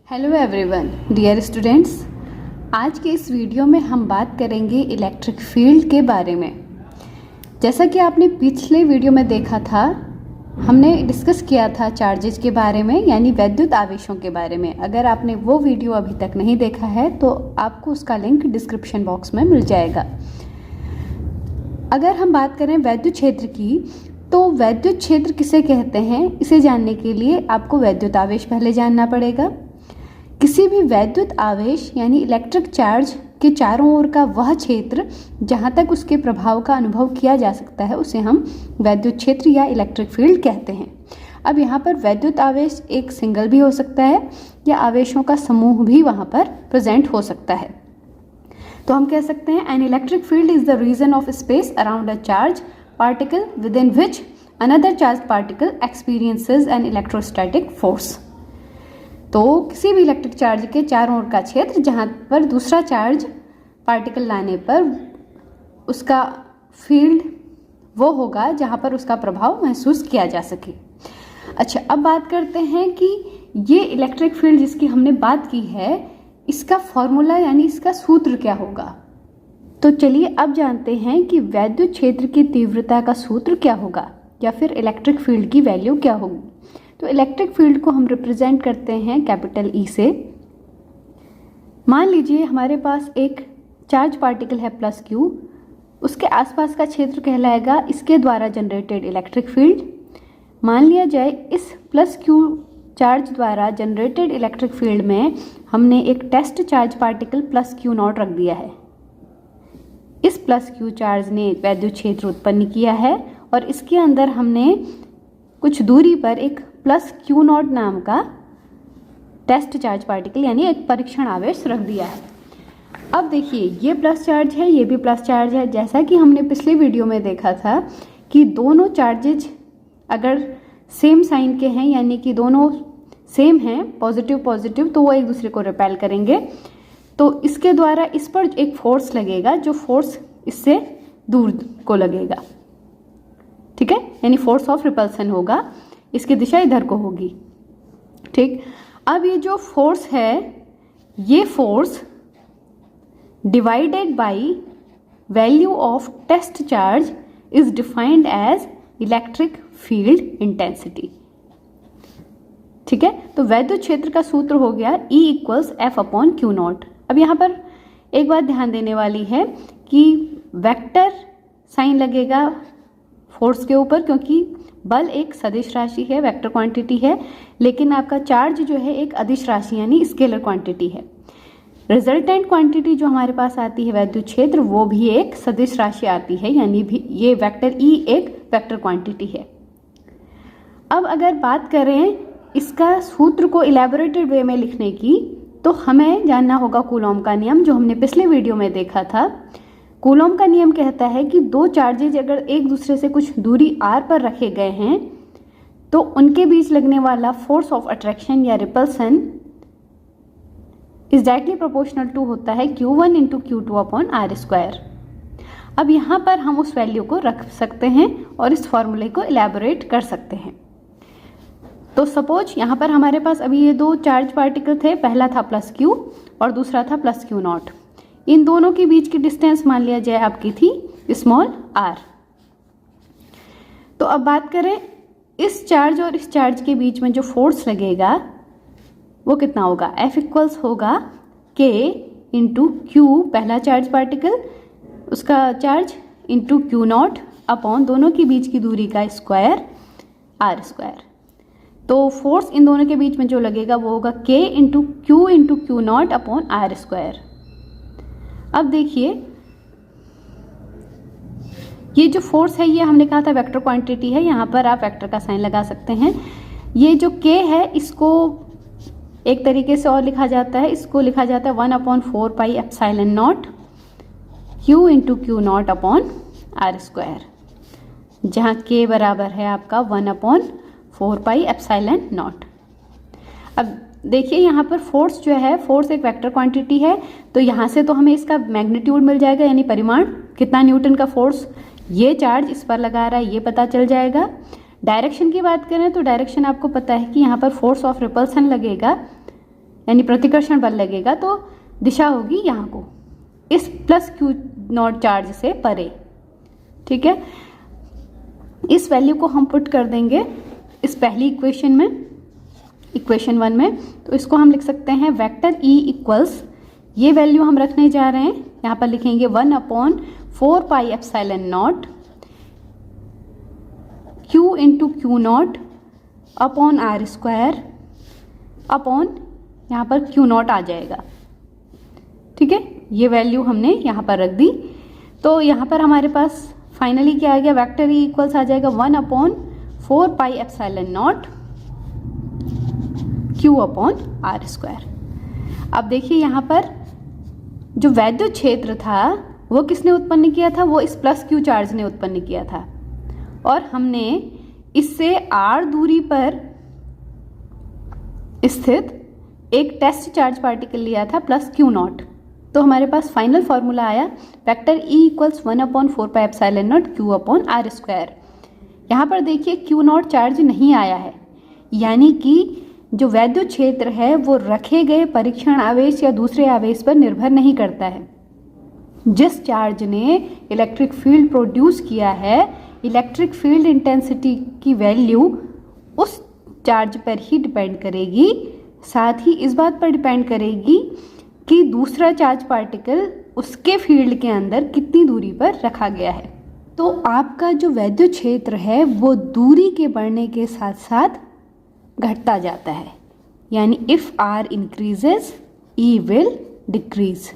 Hello everyone, dear students. आज के इस वीडियो में हम बात करेंगे इलेक्ट्रिक फील्ड के बारे में। जैसा कि आपने पिछले वीडियो में देखा था, हमने डिस्कस किया था चार्जेस के बारे में, यानी वैद्युत आवेशों के बारे में। अगर आपने वो वीडियो अभी तक नहीं देखा है तो आपको उसका लिंक डिस्क्रिप्शन बॉक्स में मिल जाएगा। अगर हम बात करें वैद्युत क्षेत्र की, तो वैद्युत क्षेत्र किसे कहते हैं, इसे जानने के लिए आपको वैद्युत आवेश पहले जानना पड़ेगा। किसी भी वैद्युत आवेश यानी इलेक्ट्रिक चार्ज के चारों ओर का वह क्षेत्र जहां तक उसके प्रभाव का अनुभव किया जा सकता है, उसे हम वैद्युत क्षेत्र या इलेक्ट्रिक फील्ड कहते हैं। अब यहाँ पर वैद्युत आवेश एक सिंगल भी हो सकता है या आवेशों का समूह भी वहाँ पर प्रेजेंट हो सकता है। तो हम कह सकते हैं an electric field is the region of space around a charge particle within which another charge particle experiences an electrostatic force. तो किसी भी इलेक्ट्रिक चार्ज के चारों ओर का क्षेत्र जहाँ पर दूसरा चार्ज पार्टिकल लाने पर उसका फील्ड वो होगा जहाँ पर उसका प्रभाव महसूस किया जा सके। अच्छा, अब बात करते हैं कि ये इलेक्ट्रिक फील्ड जिसकी हमने बात की है, इसका फॉर्मूला यानी इसका सूत्र क्या होगा। तो चलिए अब जानते हैं कि वैद्युत क्षेत्र की तीव्रता का सूत्र क्या होगा या फिर इलेक्ट्रिक फील्ड की वैल्यू क्या होगी। तो इलेक्ट्रिक फील्ड को हम रिप्रेजेंट करते हैं कैपिटल ई से। मान लीजिए हमारे पास एक चार्ज पार्टिकल है प्लस क्यू, उसके आसपास का क्षेत्र कहलाएगा इसके द्वारा जनरेटेड इलेक्ट्रिक फील्ड। मान लिया जाए इस प्लस क्यू चार्ज द्वारा जनरेटेड इलेक्ट्रिक फील्ड में हमने एक test charge particle plus Q not रख दिया है। इस प्लस क्यू चार्ज ने वैद्युत क्षेत्र उत्पन्न किया है और इसके अंदर हमने कुछ दूरी पर एक प्लस क्यू नॉट नाम का टेस्ट चार्ज पार्टिकल यानी एक परीक्षण आवेश रख दिया है। अब देखिए, ये प्लस चार्ज है, ये भी प्लस चार्ज है। जैसा कि हमने पिछले वीडियो में देखा था कि दोनों चार्जेज अगर सेम साइन के हैं यानी कि दोनों सेम हैं, पॉजिटिव पॉजिटिव, तो वो एक दूसरे को रिपेल करेंगे। तो इसके द्वारा इस पर एक फोर्स लगेगा, जो फोर्स इससे दूर को लगेगा, ठीक है, यानी फोर्स ऑफ रिपल्सन होगा। इसकी दिशा इधर को होगी, ठीक। अब ये जो फोर्स है, ये force divided by value of test charge is defined as electric field intensity, ठीक है। तो वैद्युत क्षेत्र का सूत्र हो गया E equals F upon Q not. अब यहाँ पर एक बात ध्यान देने वाली है कि वेक्टर साइन लगेगा फोर्स के ऊपर, क्योंकि बल एक सदिश राशि है, वेक्टर क्वांटिटी है, लेकिन आपका चार्ज जो है एक अदिश राशि यानी स्केलर क्वांटिटी है। रिजल्टेंट क्वांटिटी जो हमारे पास आती है वैद्युत क्षेत्र, वो भी एक सदिश राशि आती है, यानी भी ये वेक्टर E एक वेक्टर क्वांटिटी है। अब अगर बात करें इसका सूत्र को इलेबोरेटेड वे में लिखने की, तो हमें जानना होगा कूलॉम का नियम, जो हमने पिछले वीडियो में देखा था। कूलॉम का नियम कहता है कि दो चार्जेज अगर एक दूसरे से कुछ दूरी r पर रखे गए हैं, तो उनके बीच लगने वाला फोर्स ऑफ अट्रैक्शन या repulsion is directly proportional to होता है Q1 into Q2 upon R square. अब यहाँ पर हम उस वैल्यू को रख सकते हैं और इस फॉर्मूले को इलेबोरेट कर सकते हैं। तो सपोज यहाँ पर हमारे पास अभी ये दो चार्ज पार्टिकल थे, पहला था प्लस क्यू और दूसरा था प्लस क्यू नॉट। इन दोनों के बीच की डिस्टेंस मान लिया जाए आपकी थी स्मॉल r। तो अब बात करें इस चार्ज और इस चार्ज के बीच में जो फोर्स लगेगा वो कितना होगा। F इक्वल्स होगा K इंटू क्यू, पहला चार्ज पार्टिकल उसका charge, into Q not upon दोनों के बीच की दूरी का स्क्वायर R स्क्वायर। तो फोर्स इन दोनों के बीच में जो लगेगा वो होगा K into Q not upon R square. अब देखिए, ये जो फोर्स है ये हमने कहा था वेक्टर क्वांटिटी है, यहाँ पर आप वेक्टर का साइन लगा सकते हैं। ये जो K है इसको एक तरीके से और लिखा जाता है, इसको लिखा जाता है 1/4 pi epsilon not Q into Q not upon R square, जहाँ K बराबर है आपका 1/4 पाई एप्सिलॉन नॉट। अब देखिए यहाँ पर फोर्स जो है, फोर्स एक वेक्टर क्वांटिटी है, तो यहाँ से तो हमें इसका मैग्नीट्यूड मिल जाएगा, यानी परिमाण, कितना न्यूटन का फोर्स ये चार्ज इस पर लगा रहा है ये पता चल जाएगा। डायरेक्शन की बात करें तो डायरेक्शन आपको पता है कि यहाँ पर फोर्स ऑफ रिपल्सन लगेगा यानी प्रतिकर्षण बल लगेगा तो दिशा होगी यहाँ को, इस प्लस क्यू नॉट चार्ज से परे। ठीक है, इस वैल्यू को हम पुट कर देंगे इस पहली इक्वेशन में, इक्वेशन 1 में। तो इसको हम लिख सकते हैं वेक्टर E इक्वल्स, ये वैल्यू हम रखने जा रहे हैं, यहाँ पर लिखेंगे 1/4πε0 Q into Q not upon R² upon यहाँ पर क्यू नॉट आ जाएगा। ठीक है, ये वैल्यू हमने यहाँ पर रख दी। तो यहाँ पर हमारे पास फाइनली क्या आ गया, वेक्टर E इक्वल्स आ जाएगा 1/4πε0 Q अपॉन R²। अब देखिए यहाँ पर जो वैद्युत क्षेत्र था वो किसने उत्पन्न किया था, वो इस प्लस क्यू चार्ज ने उत्पन्न किया था, और हमने इससे r दूरी पर स्थित एक टेस्ट चार्ज पार्टिकल लिया था प्लस क्यू नॉट। तो हमारे पास फाइनल फॉर्मूला आया vector E equals 1/4πε0 Q upon R²। यहाँ पर देखिए क्यू नॉट चार्ज नहीं आया है, यानी कि जो वैद्युत क्षेत्र है वो रखे गए परीक्षण आवेश या दूसरे आवेश पर निर्भर नहीं करता है। जिस चार्ज ने इलेक्ट्रिक फील्ड प्रोड्यूस किया है, इलेक्ट्रिक फील्ड इंटेंसिटी की वैल्यू उस चार्ज पर ही डिपेंड करेगी, साथ ही इस बात पर डिपेंड करेगी कि दूसरा चार्ज पार्टिकल उसके फील्ड के अंदर कितनी दूरी पर रखा गया है। तो आपका जो वैद्युत क्षेत्र है वो दूरी के बढ़ने के साथ साथ घटता जाता है, यानी if R increases E will decrease.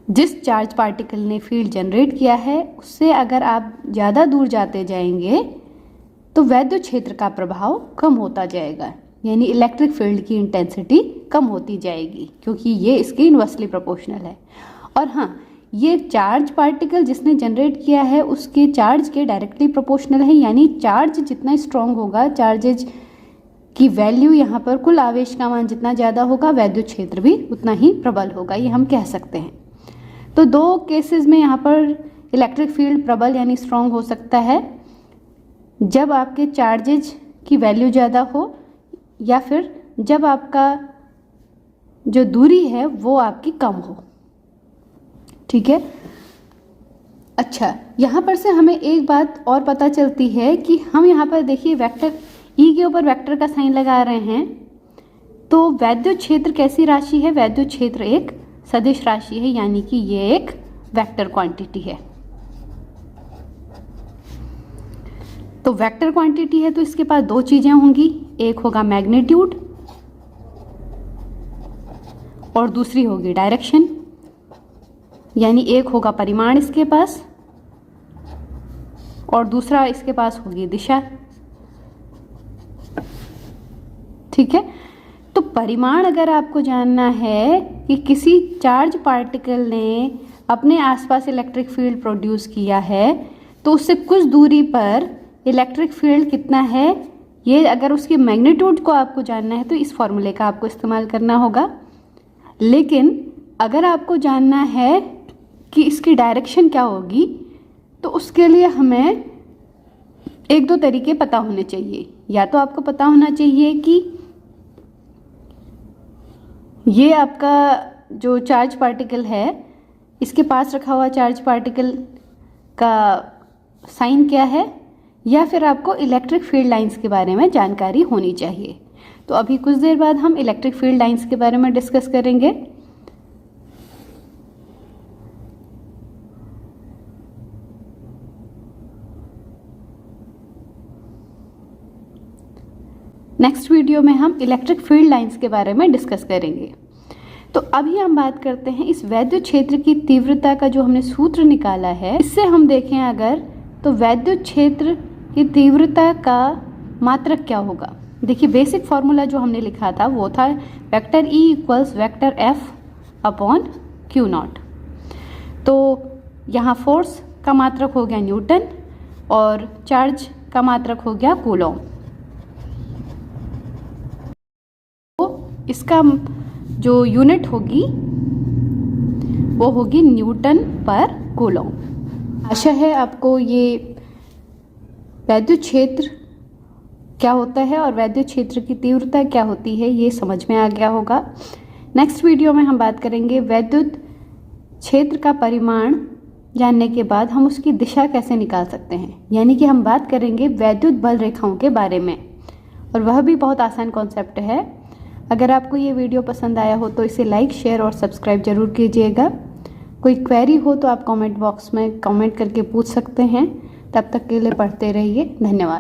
जिस चार्ज पार्टिकल ने फील्ड जनरेट किया है उससे अगर आप ज़्यादा दूर जाते जाएंगे तो वैद्युत क्षेत्र का प्रभाव कम होता जाएगा, यानी इलेक्ट्रिक फील्ड की इंटेंसिटी कम होती जाएगी, क्योंकि ये इसके इनवर्सली प्रोपोर्शनल है। और हाँ, ये चार्ज पार्टिकल जिसने जनरेट किया है उसके चार्ज के डायरेक्टली प्रोपोर्शनल है, यानी चार्ज जितना स्ट्रॉन्ग होगा, चार्जेज की वैल्यू यहाँ पर कुल आवेश का मान जितना ज़्यादा होगा, वैद्युत क्षेत्र भी उतना ही प्रबल होगा, ये हम कह सकते हैं। तो दो केसेस में यहाँ पर इलेक्ट्रिक फील्ड प्रबल यानी स्ट्रॉन्ग हो सकता है, जब आपके चार्जेज की वैल्यू ज़्यादा हो या फिर जब आपका जो दूरी है वो आपकी कम हो। ठीक है, अच्छा, यहाँ पर से हमें एक बात और पता चलती है कि हम यहाँ पर देखिए वेक्टर E के ऊपर वेक्टर का साइन लगा रहे हैं, तो वैद्युत क्षेत्र कैसी राशि है, वैद्युत क्षेत्र एक सदिश राशि है, यानी कि ये एक वेक्टर क्वांटिटी है। तो वेक्टर क्वांटिटी है तो इसके पास दो चीजें होंगी, एक होगा मैग्नीट्यूड और दूसरी होगी डायरेक्शन, यानी एक होगा परिमाण इसके पास और दूसरा इसके पास होगी दिशा। ठीक है, तो परिमाण अगर आपको जानना है कि किसी चार्ज पार्टिकल ने अपने आसपास इलेक्ट्रिक फील्ड प्रोड्यूस किया है तो उससे कुछ दूरी पर इलेक्ट्रिक फील्ड कितना है, ये अगर उसकी मैग्नीट्यूड को आपको जानना है तो इस फॉर्मूले का आपको इस्तेमाल करना होगा। लेकिन अगर आपको जानना है कि इसकी डायरेक्शन क्या होगी तो उसके लिए हमें एक दो तरीके पता होने चाहिए। या तो आपको पता होना चाहिए कि ये आपका जो चार्ज पार्टिकल है, इसके पास रखा हुआ चार्ज पार्टिकल का साइन क्या है, या फिर आपको इलेक्ट्रिक फील्ड लाइंस के बारे में जानकारी होनी चाहिए। तो अभी कुछ देर बाद हम इलेक्ट्रिक फील्ड लाइंस के बारे में डिस्कस करेंगे। नेक्स्ट वीडियो में हम इलेक्ट्रिक फील्ड लाइंस के बारे में डिस्कस करेंगे। तो अभी हम बात करते हैं इस वैद्युत क्षेत्र की तीव्रता का जो हमने सूत्र निकाला है, इससे हम देखें अगर तो वैद्युत क्षेत्र की तीव्रता का मात्रक क्या होगा। देखिए बेसिक फॉर्मूला जो हमने लिखा था वो था vector E equals vector F upon Q nought. तो यहाँ फोर्स का मात्रक हो गया न्यूटन और चार्ज का मात्रक हो गया कूलॉम। इसका जो यूनिट होगी वो होगी न्यूटन पर कूलॉम। आशा है आपको ये वैद्युत क्षेत्र क्या होता है और वैद्युत क्षेत्र की तीव्रता क्या होती है, ये समझ में आ गया होगा। नेक्स्ट वीडियो में हम बात करेंगे वैद्युत क्षेत्र का परिमाण जानने के बाद हम उसकी दिशा कैसे निकाल सकते हैं, यानी कि हम बात करेंगे वैद्युत बल रेखाओं के बारे में, और वह भी बहुत आसान कॉन्सेप्ट है। अगर आपको ये वीडियो पसंद आया हो तो इसे लाइक, शेयर और सब्सक्राइब जरूर कीजिएगा। कोई क्वेरी हो तो आप कमेंट बॉक्स में कमेंट करके पूछ सकते हैं। तब तक के लिए पढ़ते रहिए। धन्यवाद।